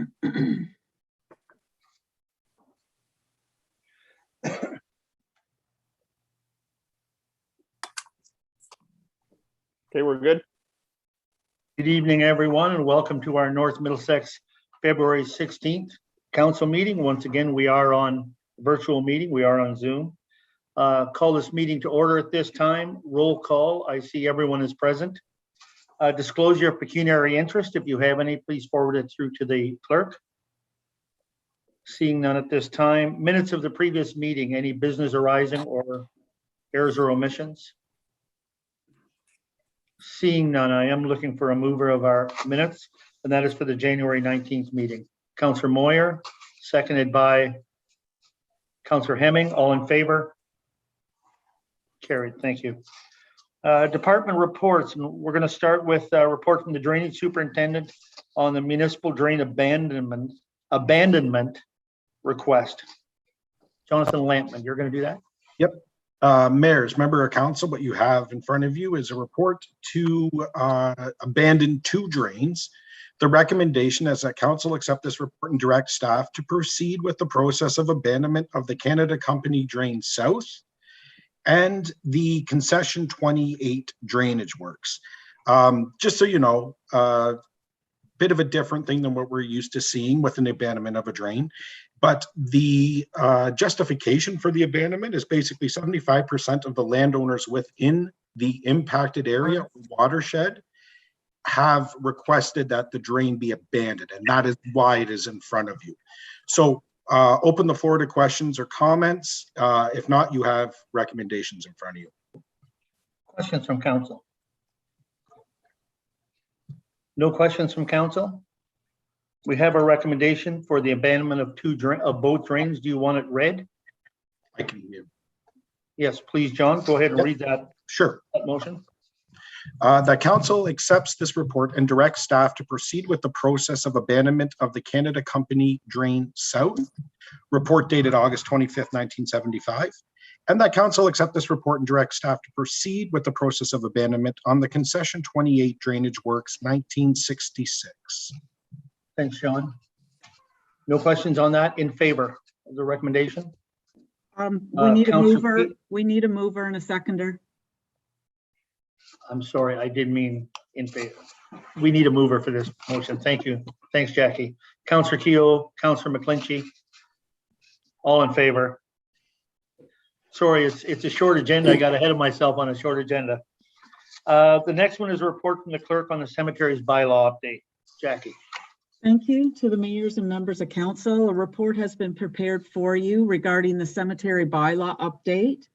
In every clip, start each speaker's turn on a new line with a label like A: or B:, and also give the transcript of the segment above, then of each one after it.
A: Okay, we're good. Good evening, everyone, and welcome to our North Middlesex February 16th council meeting. Once again, we are on virtual meeting. We are on Zoom. Call this meeting to order at this time. Roll call. I see everyone is present. Disclosure of pecuniary interest. If you have any, please forward it through to the clerk. Seeing none at this time. Minutes of the previous meeting. Any business arising or errors or omissions? Seeing none, I am looking for a mover of our minutes, and that is for the January 19th meeting. Councillor Moyer, seconded by Councillor Hemming. All in favor? Carried. Thank you. Department reports. And we're going to start with a report from the Drainage Superintendent on the municipal drain abandonment request. Jonathan Lampman, you're going to do that?
B: Yep. Mayors, member of council, what you have in front of you is a report to abandon 2 drains. The recommendation is that council accept this report and direct staff to proceed with the process of abandonment of the Canada Company Drain South and the Concession 28 drainage works. Just so you know, bit of a different thing than what we're used to seeing with an abandonment of a drain. But the justification for the abandonment is basically 75% of the landowners within the impacted area watershed have requested that the drain be abandoned, and that is why it is in front of you. So open the floor to questions or comments. If not, you have recommendations in front of you.
A: Questions from council? No questions from council? We have a recommendation for the abandonment of both drains. Do you want it read?
B: I can hear.
A: Yes, please, John. Go ahead and read that.
B: Sure.
A: That motion.
B: That council accepts this report and directs staff to proceed with the process of abandonment of the Canada Company Drain South, report dated August 25th, 1975. And that council accept this report and direct staff to proceed with the process of abandonment on the Concession 28 drainage works 1966.
A: Thanks, John. No questions on that? In favor of the recommendation?
C: We need a mover. We need a mover and a seconder.
A: I'm sorry, I did mean in favor. We need a mover for this motion. Thank you. Thanks, Jackie. Councillor Keogh, Councillor McClinchy, all in favor. Sorry, it's a short agenda. I got ahead of myself on a short agenda. The next one is a report from the clerk on the cemetery's bylaw update. Jackie.
C: Thank you to the mayors and members of council. A report has been prepared for you regarding the cemetery bylaw update.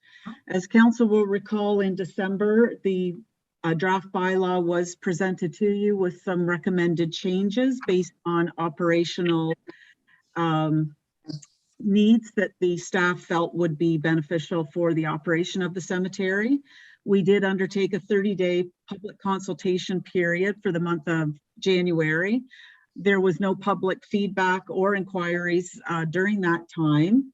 C: As council will recall, in December, the draft bylaw was presented to you with some recommended changes based on operational needs that the staff felt would be beneficial for the operation of the cemetery. We did undertake a 30-day public consultation period for the month of January. There was no public feedback or inquiries during that time,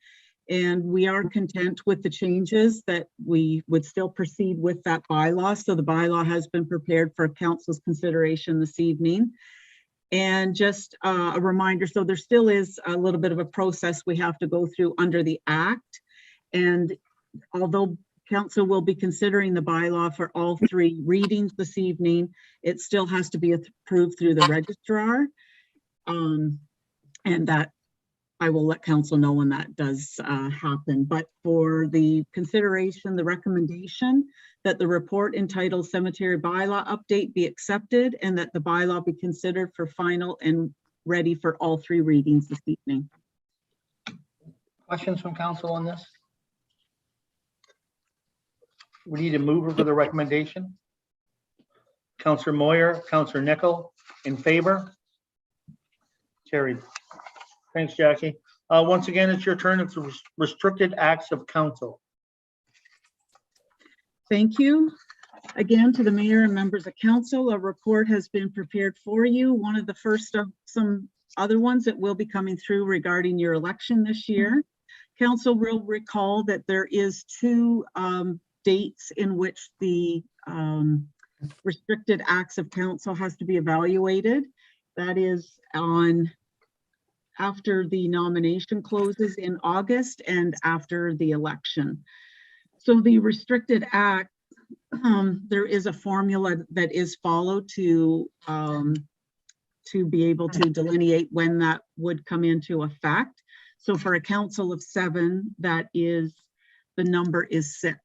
C: and we are content with the changes that we would still proceed with that bylaw. So the bylaw has been prepared for council's consideration this evening. And just a reminder, so there still is a little bit of a process we have to go through under the Act. And although council will be considering the bylaw for all 3 readings this evening, it still has to be approved through the registrar. And that I will let council know when that does happen. But for the consideration, the recommendation that the report entitled Cemetery Bylaw Update be accepted and that the bylaw be considered for final and ready for all 3 readings this evening.
A: Questions from council on this? We need a mover for the recommendation. Councillor Moyer, Councillor Nickel, in favor? Carried. Thanks, Jackie. Once again, it's your turn. It's restricted acts of council.
C: Thank you. Again, to the mayor and members of council, a report has been prepared for you. One of the first of some other ones that will be coming through regarding your election this year. Council will recall that there is 2 dates in which the restricted acts of council has to be evaluated. That is on after the nomination closes in August and after the election. So the restricted act, there is a formula that is followed to be able to delineate when that would come into effect. So for a council of 7, that is, the number is 6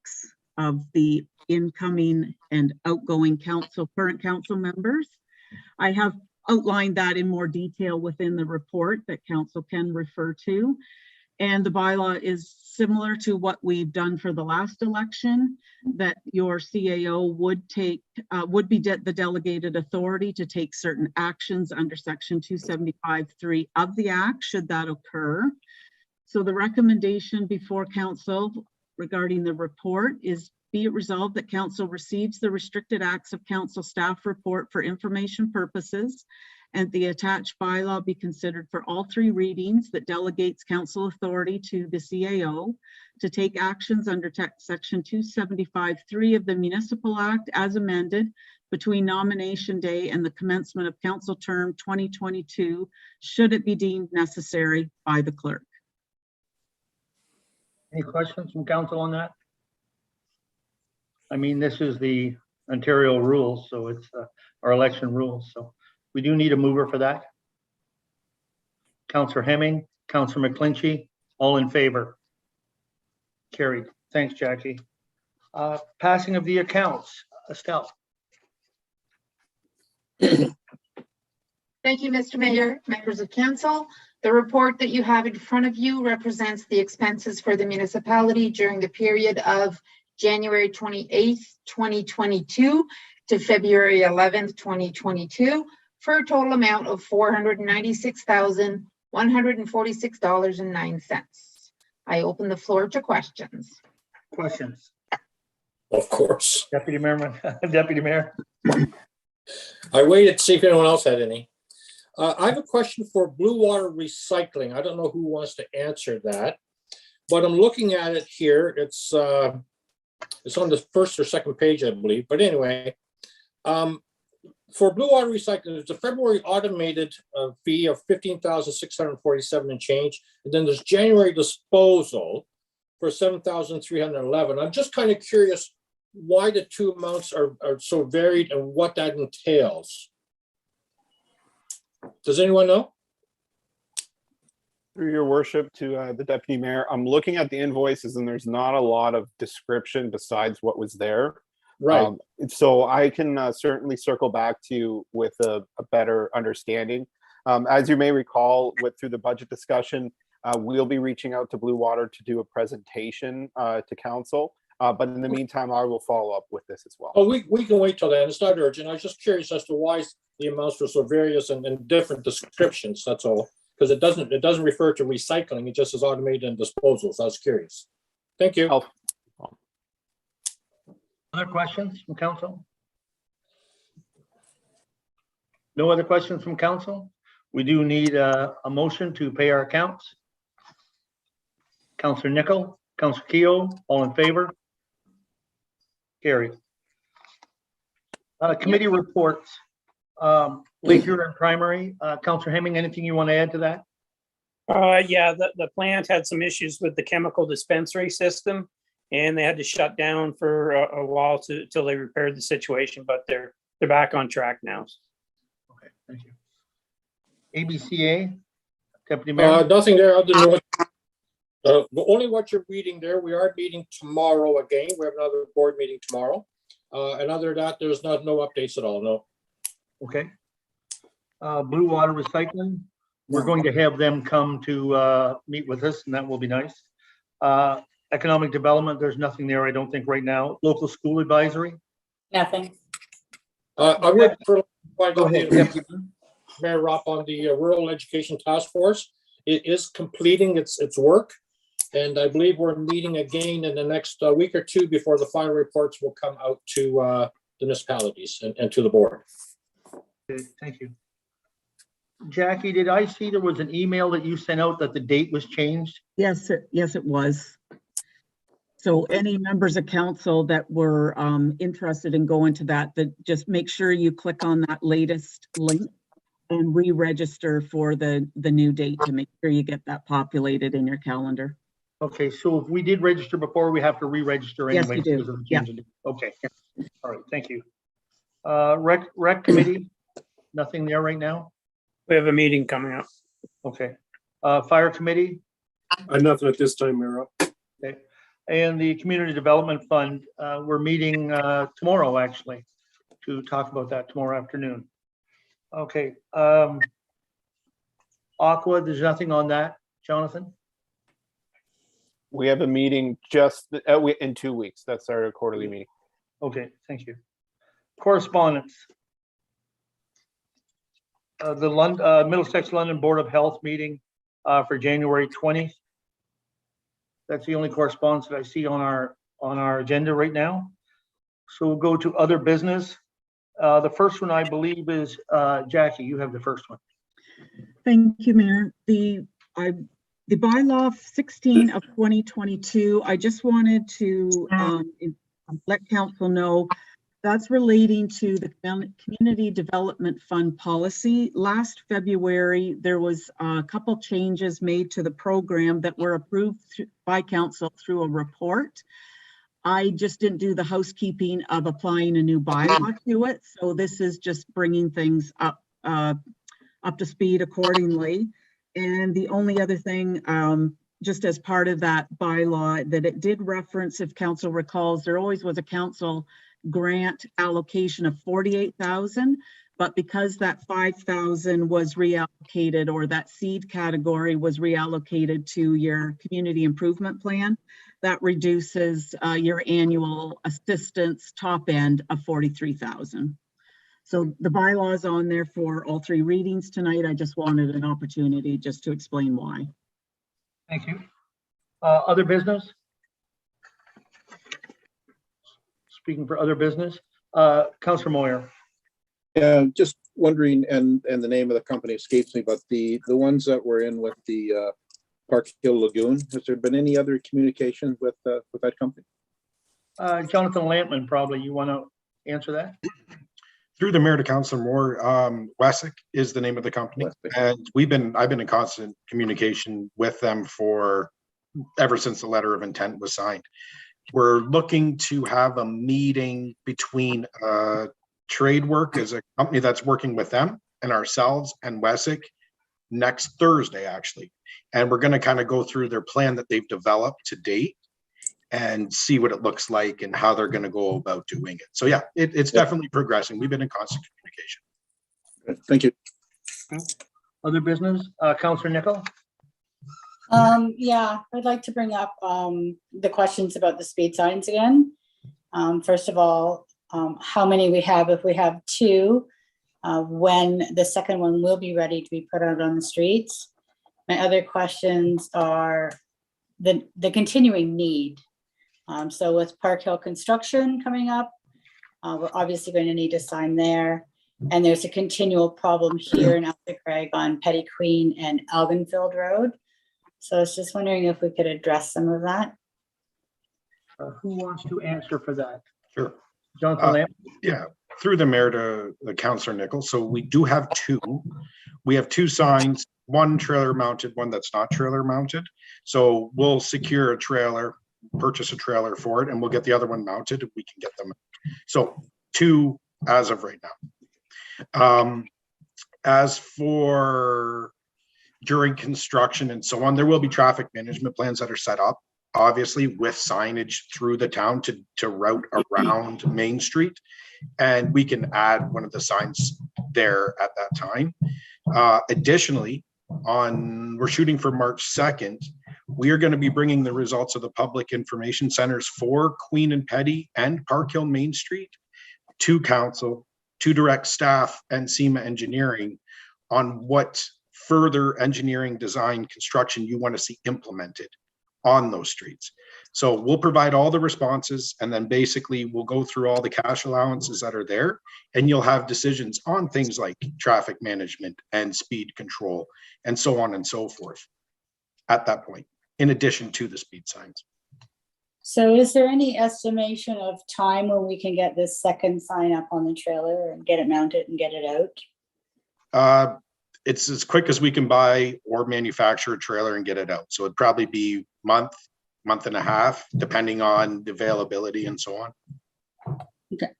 C: of the incoming and outgoing current council members. I have outlined that in more detail within the report that council can refer to. And the bylaw is similar to what we've done for the last election, that your CAO would be the delegated authority to take certain actions under section 275(3) of the act, should that occur. So the recommendation before council regarding the report is, be it resolved that council receives the restricted acts of council staff report for information purposes, and the attached bylaw be considered for all 3 readings that delegates council authority to the CAO to take actions under section 275(3) of the Municipal Act as amended between nomination day and the commencement of council term 2022, should it be deemed necessary by the clerk.
A: Any questions from council on that? I mean, this is the Ontario rules, so it's our election rules. So we do need a mover for that. Councillor Hemming, Councillor McClinchy, all in favor? Carried. Thanks, Jackie. Passing of the accounts. Estelle.
D: Thank you, Mr. Mayor, members of council. The report that you have in front of you represents the expenses for the municipality during the period of January 28th, 2022 to February 11th, 2022 for a total amount of $496,146.09. I open the floor to questions.
A: Questions?
E: Of course.
A: Deputy Mayor. Deputy Mayor.
E: I waited to see if anyone else had any. I have a question for Blue Water Recycling. I don't know who wants to answer that, but I'm looking at it here. It's on the first or second page, I believe. But anyway, for Blue Water Recycling, there's a February automated fee of $15,647 and change, and then there's January disposal for $7,311. I'm just kind of curious why the 2 amounts are so varied and what that entails. Does anyone know?
F: Through your worship to the deputy mayor, I'm looking at the invoices and there's not a lot of description besides what was there.
E: Right.
F: So I can certainly circle back to you with a better understanding. As you may recall, through the budget discussion, we'll be reaching out to Blue Water to do a presentation to council. But in the meantime, I will follow up with this as well.
E: Oh, we can wait till then. It's not urgent. I was just curious as to why the amounts were so various and different descriptions. That's all. Because it doesn't refer to recycling. It just says automated and disposals. I was curious. Thank you.
A: Other questions from council? No other questions from council? We do need a motion to pay our accounts. Councillor Nickel, Councillor Keogh, all in favor? Carried. Committee reports. Lake Huron Primary, Councillor Hemming, anything you want to add to that?
G: Yeah, the plant had some issues with the chemical dispensary system, and they had to shut down for a while till they repaired the situation, but they're back on track now.
A: Okay, thank you. ABCA, Deputy Mayor.
E: Nothing there other than only what you're reading there. We are meeting tomorrow again. We have another board meeting tomorrow. And other than that, there's no updates at all. No.
A: Okay. Blue Water Recycling, we're going to have them come to meet with us, and that will be nice. Economic Development, there's nothing there, I don't think, right now. Local School Advisory.
D: Nothing.
E: I would
A: Go ahead.
E: Mayor Ropp on the Rural Education Task Force. It is completing its work, and I believe we're meeting again in the next week or two before the final reports will come out to the municipalities and to the board.
A: Okay, thank you. Jackie, did I see there was an email that you sent out that the date was changed?
C: Yes, it was. So any members of council that were interested in going to that, just make sure you click on that latest link and re-register for the new date to make sure you get that populated in your calendar.
A: Okay, so if we did register before, we have to re-register
C: Yes,
A: anyway.
C: you do.
A: because of the
C: Yeah.
A: change in date. Okay, all right, thank you. Rec committee, nothing there right now?
G: We have a meeting coming up.
A: Okay. Fire committee,
H: Nothing at this time, Mayor.
A: okay. And the community development fund, we're meeting tomorrow, actually, to talk about that tomorrow afternoon. Okay. Aqua, there's nothing on that, Jonathan?
F: We have a meeting just in 2 weeks. That's our quarterly meeting.
A: Okay, thank you. Correspondence. The Middlesex London Board of Health meeting for January 20th. That's the only correspondence that I see on our agenda right now. So we'll go to other business. The first one, I believe, is Jackie, you have the first one.
C: Thank you, Mayor. The bylaw 16 of 2022, I just wanted to let council know that's relating to the Community Development Fund policy. Last February, there was a couple changes made to the program that were approved by council through a report. I just didn't do the housekeeping of applying a new bylaw to it. So this is just bringing things up to speed accordingly. And the only other thing, just as part of that bylaw, that it did reference, if council recalls, there always was a council grant allocation of 48,000, but because that 5,000 was reallocated, or that seed category was reallocated to your community improvement plan, that reduces your annual assistance top end of 43,000. So the bylaw is on there for all three readings tonight. I just wanted an opportunity just to explain why.
A: Thank you. Other business? Speaking for other business, Councillor Moyer.
I: Yeah, just wondering, and the name of the company escapes me, but the ones that were in with the Park Hill Lagoon, has there been any other communication with that company?
A: Jonathan Lampman, probably you want to answer that?
B: Through the mayor to Councillor Moore, Wessex is the name of the company, and I've been in constant communication with them ever since the letter of intent was signed. We're looking to have a meeting between Tradework as a company that's working with them and ourselves and Wessex next Thursday, actually. And we're going to kind of go through their plan that they've developed to date and see what it looks like and how they're going to go about doing it. So yeah, it's definitely progressing. We've been in constant communication.
I: Thank you.
A: Other business, Councillor Nicol?
J: Yeah, I'd like to bring up the questions about the speed signs again. First of all, how many we have, if we have two, when the second one will be ready to be put out on the streets. My other questions are the continuing need. So with Park Hill construction coming up, we're obviously going to need a sign there. And there's a continual problem here in Alta Craig on Petty Queen and Elginfield Road. So I was just wondering if we could address some of that.
A: Who wants to answer for that?
B: Sure.
A: Jonathan Lamp?
B: Yeah, through the mayor to the Councillor Nicol. So we do have two. We have two signs, one trailer mounted, one that's not trailer mounted. So we'll secure a trailer, purchase a trailer for it, and we'll get the other one mounted if we can get them. So two as of right now. As for during construction and so on, there will be traffic management plans that are set up, obviously with signage through the town to route around Main Street. And we can add one of the signs there at that time. Additionally, we're shooting for March 2nd. We are going to be bringing the results of the public information centers for Queen and Petty and Park Hill Main Street to council, to direct staff and SEMA Engineering on what further engineering, design, construction you want to see implemented on those streets. So we'll provide all the responses, and then basically we'll go through all the cash allowances that are there, and you'll have decisions on things like traffic management and speed control and so on and so forth at that point, in addition to the speed signs.
J: So is there any estimation of time when we can get this second sign up on the trailer and get it mounted and get it out?
B: It's as quick as we can buy or manufacture a trailer and get it out. So it'd probably be month and a half, depending on the availability and so on.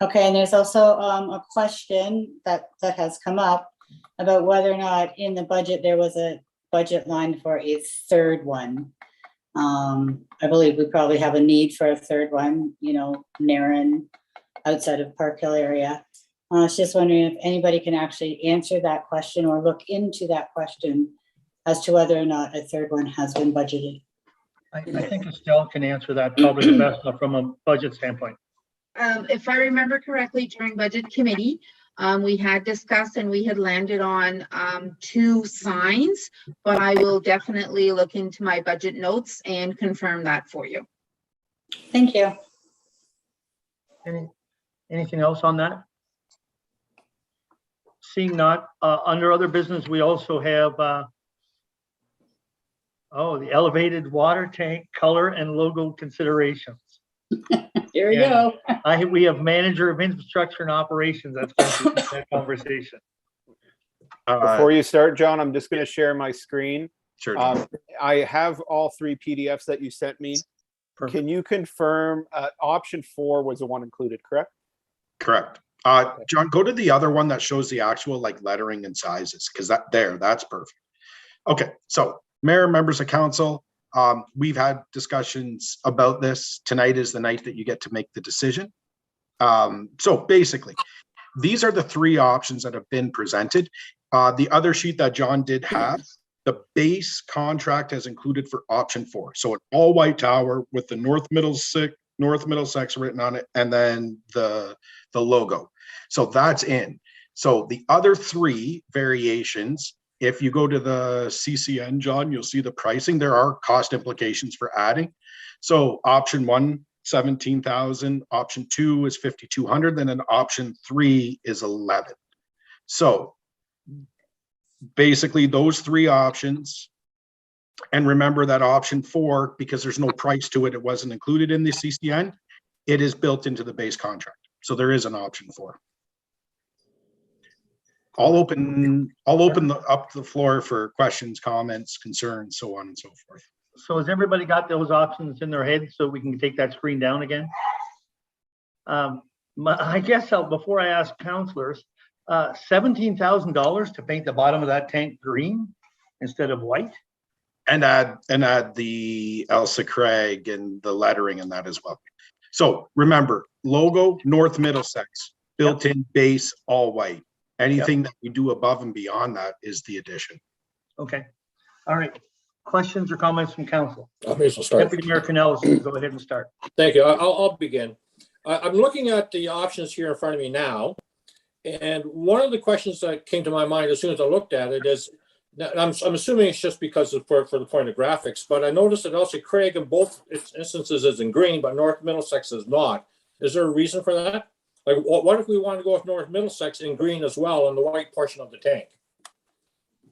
J: Okay, and there's also a question that has come up about whether or not in the budget there was a budget line for a third one. I believe we probably have a need for a third one, you know, Narren, outside of Park Hill area. I was just wondering if anybody can actually answer that question or look into that question as to whether or not a third one has been budgeted.
A: I think Estelle can answer that probably the best from a budget standpoint.
D: If I remember correctly, during budget committee, we had discussed and we had landed on 2 signs, but I will definitely look into my budget notes and confirm that for you.
J: Thank you.
A: Anything else on that? Seeing not, under other business, we also have the elevated water tank color and logo considerations.
J: Here we
A: Yeah.
J: go.
A: We have manager of infrastructure and operations. That's going to be that conversation.
F: Before you start, John, I'm just going to share my screen.
B: Sure.
F: I have all 3 PDFs that you sent me.
A: Perfect.
F: Can you confirm option 4 was the one included, correct?
B: Correct. John, go to the other one that shows the actual like lettering and sizes, because that's perfect. Okay, so Mayor, members of council, we've had discussions about this. Tonight is the night that you get to make the decision. So basically, these are the 3 options that have been presented. The other sheet that John did have, the base contract has included for option 4. So an all white tower with the North Middlesex written on it, and then the logo. So that's in. So the other 3 variations, if you go to the CCN, John, you'll see the pricing. There are cost implications for adding. So option 1, 17,000. Option 2 is 5,200. And then option 3 is 11. So basically those 3 options. And remember that option 4, because there's no price to it, it wasn't included in the CCN. It is built into the base contract. So there is an option 4. I'll open up the floor for questions, comments, concerns, so on and so forth.
A: So has everybody got those options in their head so we can take that screen down again? I guess before I ask councilors, $17,000 to paint the bottom of that tank green instead of white?
B: And add the Elsa Craig and the lettering and that as well. So remember, logo, North Middlesex, built-in base, all white. Anything that we do above and beyond that is the addition.
A: Okay. All right. Questions or comments from council?
E: I may as well start.
A: Deputy Mayor Canellis, go ahead and start.
E: Thank you. I'll begin. I'm looking at the options here in front of me now. And one of the questions that came to my mind as soon as I looked at it is, I'm assuming it's just because of for the point of graphics, but I noticed that Elsie Craig in both instances is in green, but North Middlesex is not. Is there a reason for that? Like, what if we want to go with North Middlesex in green as well on the white portion of the tank?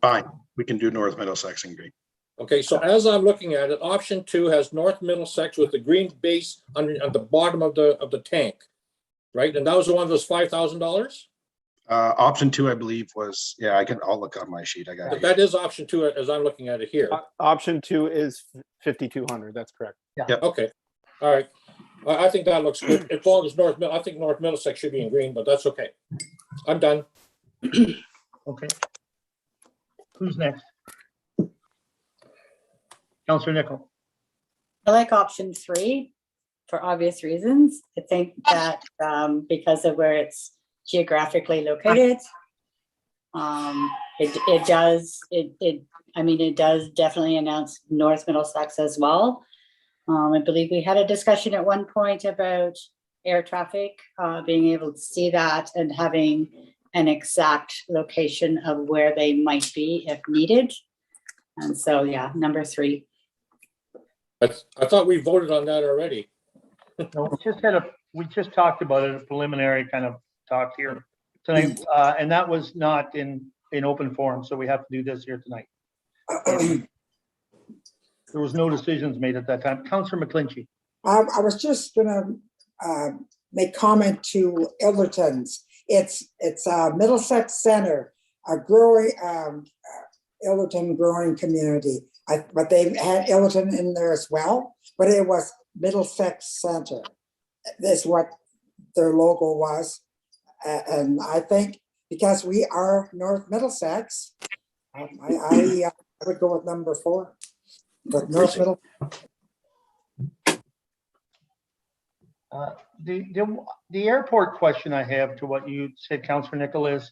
B: Fine, we can do North Middlesex in green.
E: Okay, so as I'm looking at it, option 2 has North Middlesex with the green base at the bottom of the tank, right? And that was the one that was $5,000.
B: Option 2, I believe, was I'll look on my sheet. I got it.
E: That is option 2 as I'm looking at it here.
F: Option 2 is 5,200. That's correct.
A: Yeah.
E: Okay, all right. I think that looks good. As long as I think North Middlesex should be in green, but that's okay. I'm done.
A: Okay. Who's next? Councillor Nicol.
J: I like option 3 for obvious reasons. I think that because of where it's geographically located, it does definitely announce North Middlesex as well. I believe we had a discussion at one point about air traffic, being able to see that and having an exact location of where they might be if needed. And so, yeah, number 3.
E: I thought we voted on that already.
A: No, we just talked about it, a preliminary kind of talk here tonight, and that was not in open forum, so we have to do this here tonight. There was no decisions made at that time. Councillor McClinchy.
K: I was just gonna make comment to Ilderton's. It's Middlesex Center. a growing, Illerton growing community. But they had Illerton in there as well, but it was Middlesex Center. That's what their logo was. And I think because we are North Middlesex, I would go with number 4. But North Middle.
A: The airport question I have to what you said, Councillor Nicholas,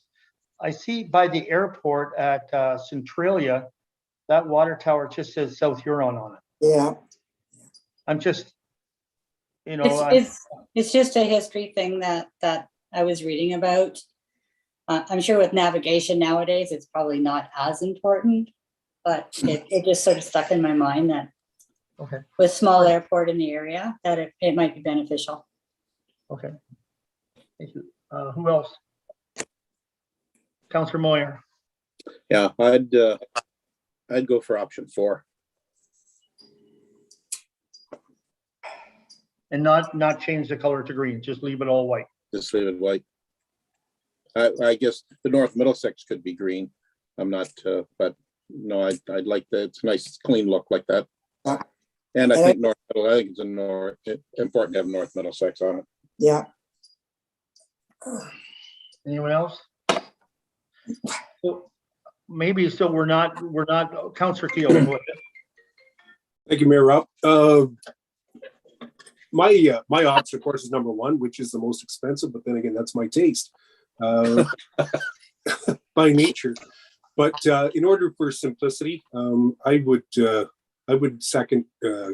A: I see by the airport at Centralia, that water tower just says South Huron on it.
K: Yeah.
A: I'm just, you know,
J: It's just a history thing that I was reading about. I'm sure with navigation nowadays, it's probably not as important, but it just sort of stuck in my mind that
A: okay,
J: with small airport in the area, that it might be beneficial.
A: okay. Thank you. Who else? Councillor Moyer.
I: Yeah, I'd go for option 4.
A: And not change the color to green, just leave it all white.
I: Just leave it white. I guess the North Middlesex could be green. I'm not, but no, I'd like that. It's a nice, clean look like that. And I think I think it's important to have North Middlesex on it.
K: Yeah.
A: Anyone else? So maybe we're not Councillor Keel. Go ahead.
H: Thank you, Mayor Rupp. My option, of course, is number 1, which is the most expensive, but then again, that's my taste by nature. But in order for simplicity, I would second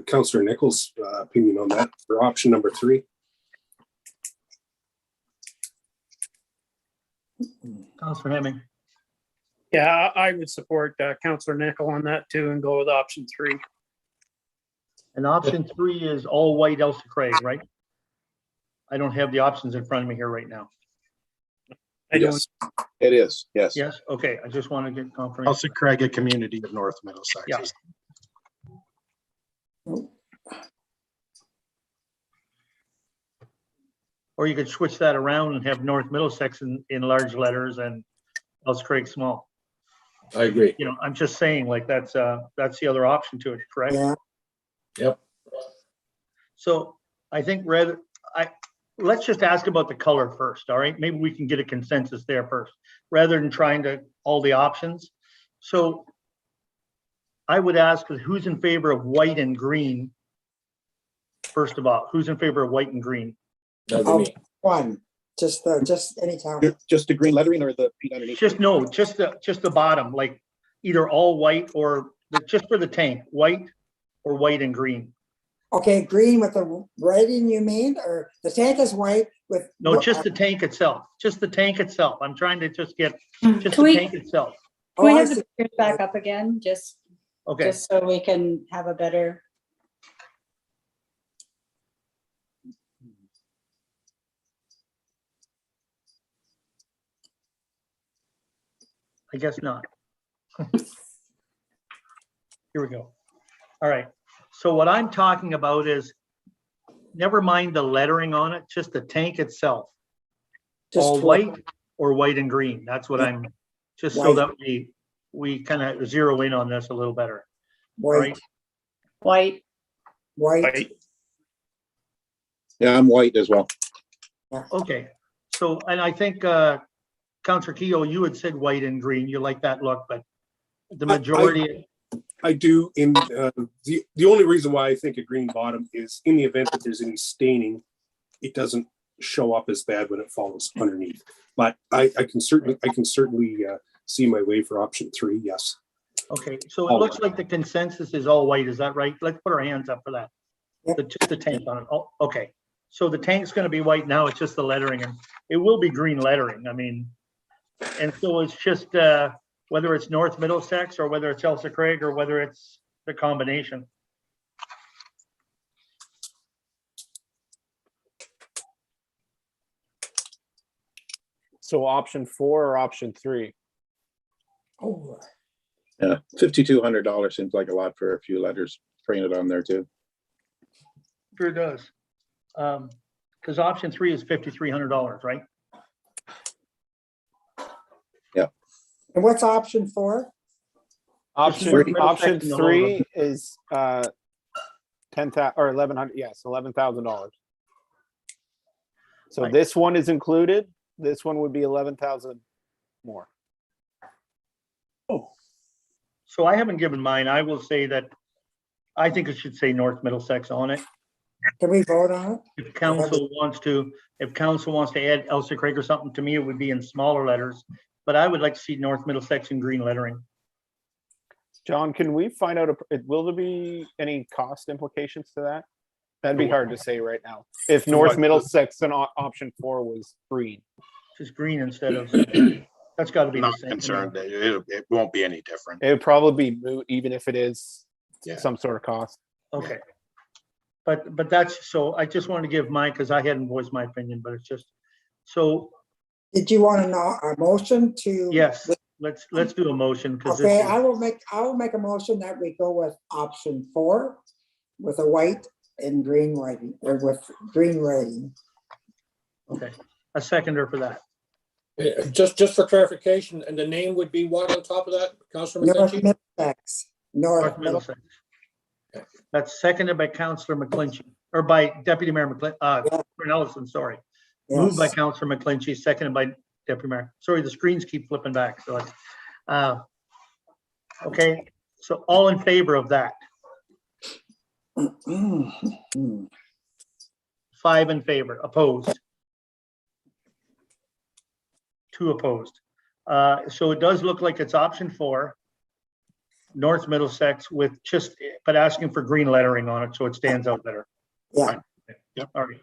H: Councillor Nichols' opinion on that for option number 3.
A: Councillor Hemming.
G: Yeah, I would support Councillor Nickel on that too and go with option 3.
A: And option 3 is all white Elsa Craig, right? I don't have the options in front of me here right now.
I: Yes, it is. Yes.
A: Yes, okay, I just want to get confirmation.
B: Also Craig, a community of North Middlesex.
A: Yeah. Or you could switch that around and have North Middlesex in large letters and Elsa Craig small.
E: I agree.
A: You know, I'm just saying, like, that's the other option to it, correct?
K: Yeah.
E: Yep.
A: So I think let's just ask about the color first, all right? Maybe we can get a consensus there first, rather than trying to all the options. So I would ask who's in favor of white and green? First of all, who's in favor of white and green?
E: That'd be me.
K: 1. Just any town.
I: Just the green lettering or the paint underneath?
A: Just the bottom, like either all white or just for the tank, white or white and green.
K: Okay, green with the writing, you mean, or the tank is white with?
A: No, just the tank itself. Just the tank itself. I'm trying to just get just
J: Can
A: the
J: we,
A: tank itself.
J: can we
K: Oh, I
J: have
K: see.
J: the pictures back up again, just
A: Okay.
J: so we can have a better.
A: I guess not. Here we go. All right. So what I'm talking about is, never mind the lettering on it, just the tank itself.
K: Just
A: All white or white and green. That's what I'm, just so
K: White.
A: that we kind of zero in on this a little better. All
K: White,
A: right.
J: White,
K: white.
I: Yeah, I'm white as well.
A: Okay. So, and I think Councillor Keogh, you had said white and green. You like that look, but the majority.
H: I do. In the only reason why I think a green bottom is in the event that there's any staining, it doesn't show up as bad when it falls underneath. But I can certainly see my way for option 3. Yes.
A: Okay, so it looks like the consensus is all white. Is that right? Let's put our hands up for that. Just the tank on it. Oh, okay. So the tank's going to be white now. It's just the lettering, and it will be green lettering. I mean, and so it's just whether it's North Middlesex or whether it's Elsa Craig or whether it's the combination.
F: So option 4 or option 3?
K: Oh,
I: Yeah, $5,200 seems like a lot for a few letters printed on there too.
A: Sure does. Because option 3 is $5,300, right?
K: And what's option 4?
F: Option,
A: Three.
F: option
A: Middlesex and
F: 3 is 10,000 or 1,100. Yes, $11,000. So
A: Right.
F: this one is included. This one would be 11,000 more.
A: So I haven't given mine. I will say that I think it should say North Middlesex on it.
K: Can we vote on it?
A: If council wants to add Elsa Craig or something, to me, it would be in smaller letters. But I would like to see North Middlesex in green lettering.
F: John, can we find out, will there be any cost implications to that? That'd be hard to say right now. If North Middlesex and option 4 was green.
A: Just green instead of, that's got to be
B: I'm
A: the
B: not
A: same.
B: concerned. It won't be any different.
F: It would probably be moot, even if it is
B: Yeah.
F: some sort of cost.
A: Okay. But that's, so I just wanted to give mine because I hadn't voiced my opinion, but it's just, so,
K: Did you want to know a motion to?
A: yes, let's do a motion because
K: Okay, I will make a motion that we go with option 4 with a white and green writing, or with green writing.
A: okay, a seconder for that.
E: Just for clarification, and the name would be what on top of that, Councilor
K: North
E: McClinchy?
K: Middlesex,
A: North Middlesex. That's seconded by Councilor McClinchy, or by Deputy Mayor Ellison, sorry. Moved by
K: Yes.
A: Councilor McClinchy, seconded by Deputy Mayor. Sorry, the screens keep flipping back, so. Okay, so all in favor of that? 5 in favor, opposed? 2 opposed. So it does look like it's option 4. North Middlesex with just, but asking for green lettering on it, so it stands out better.
K: Yeah,
B: Yep.
A: All right.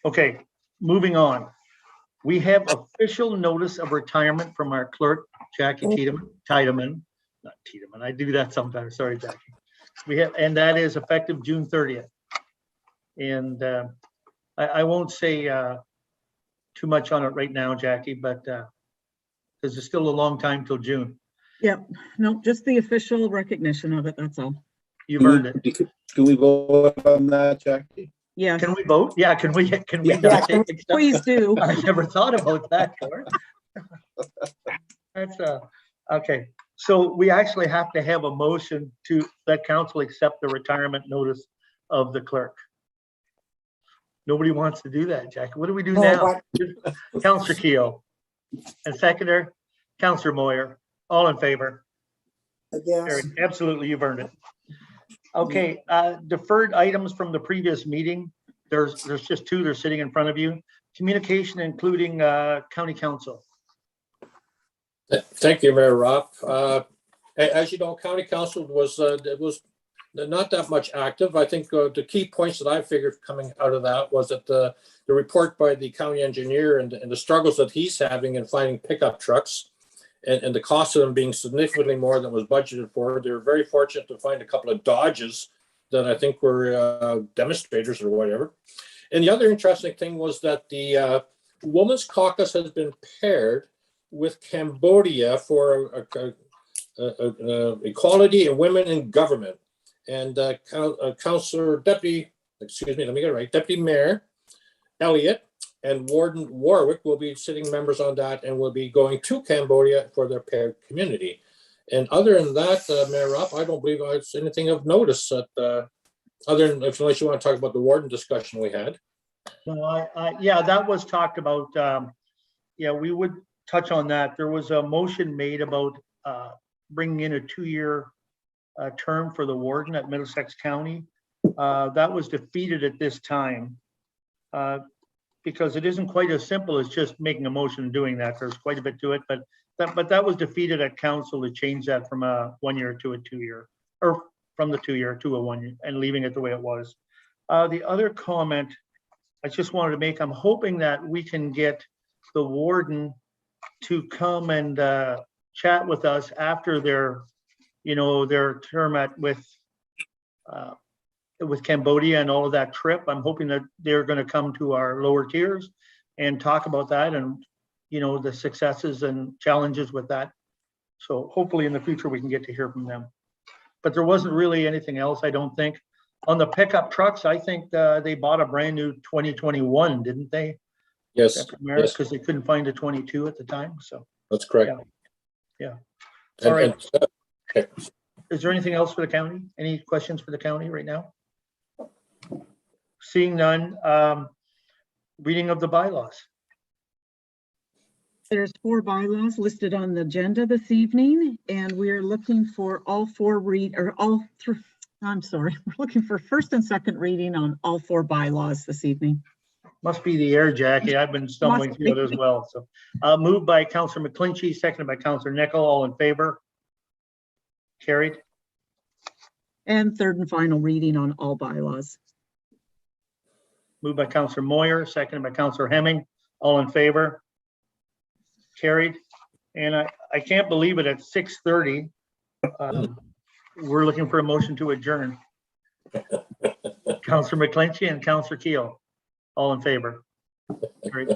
A: Okay, moving on. We have official notice of retirement from our clerk, Jackie Tiedemann, not Tiedemann, I do that sometimes, sorry, Jackie. We have, and that is effective June 30th. And I won't say too much on it right now, Jackie, but because it's still a long time till June.
C: Yep, no, just the official recognition of it, that's all.
A: You've earned it.
I: Can we vote on that, Jackie?
C: Yes,
A: Can we vote? Yeah, can we
K: Yeah,
A: not take it?
C: please do.
A: I never thought about that, George. That's okay. So we actually have to have a motion to let council accept the retirement notice of the clerk. Nobody wants to do that, Jackie. What do we do
K: no,
A: now?
K: but
A: Councillor Keough and seconder, Councillor Moyer, all in favor?
K: yes,
A: Carried. Absolutely, you've earned it. Okay, deferred items from the previous meeting. There's just 2, they're sitting in front of you. Communication, including county council.
E: Thank you, Mayor Rob. As you know, County Council was not that much active. I think the key points that I figured coming out of that was that the report by the county engineer and the struggles that he's having in finding pickup trucks and the cost of them being significantly more than was budgeted for. They were very fortunate to find a couple of Dodges that I think were demonstrators or whatever. And the other interesting thing was that the Women's Caucus has been paired with Cambodia for equality of women in government. And Deputy Mayor Elliott and Warden Warwick will be sitting members on that and will be going to Cambodia for their paired community. And other than that, Mayor Rob, I don't believe it's anything of notice that other than, unless you want to talk about the warden discussion we had.
A: No, yeah, that was talked about. Yeah, we would touch on that. There was a motion made about bringing in a 2-year term for the warden at Middlesex County. That was defeated at this time because it isn't quite as simple as just making a motion and doing that. There's quite a bit to it, but that was defeated at council to change that from a 1-year to a 2-year, or from the 2-year to a 1-year, and leaving it the way it was. The other comment I just wanted to make, I'm hoping that we can get the warden to come and chat with us after their term with Cambodia and all of that trip. I'm hoping that they're going to come to our lower tiers and talk about that and, the successes and challenges with that. So hopefully in the future, we can get to hear from them. But there wasn't really anything else, I don't think. On the pickup trucks, I think they bought a brand new 2021, didn't they?
E: Yes,
A: Because they couldn't find a 22 at the time, so.
E: that's correct.
A: Yeah. Yeah.
E: And-
A: All right.
E: and, okay.
A: Is there anything else for the county? Any questions for the county right now? Seeing none, reading of the bylaws.
C: There's 4 bylaws listed on the agenda this evening, and we're looking for all 4 we're looking for first and second reading on all 4 bylaws this evening.
A: Must be the air, Jackie. I've been stumbling
C: Must
A: through it as well. So moved by Councillor McClinchy, seconded by Councillor Nickel. All in favor? Carried.
C: And third and final reading on all bylaws.
A: Moved by Councillor Moyer, seconded by Councillor Hemming. All in favor? Carried. And I can't believe it, at 6:30. We're looking for a motion to adjourn. Councillor McClinchy and Councillor Keel. All in favor? Carried.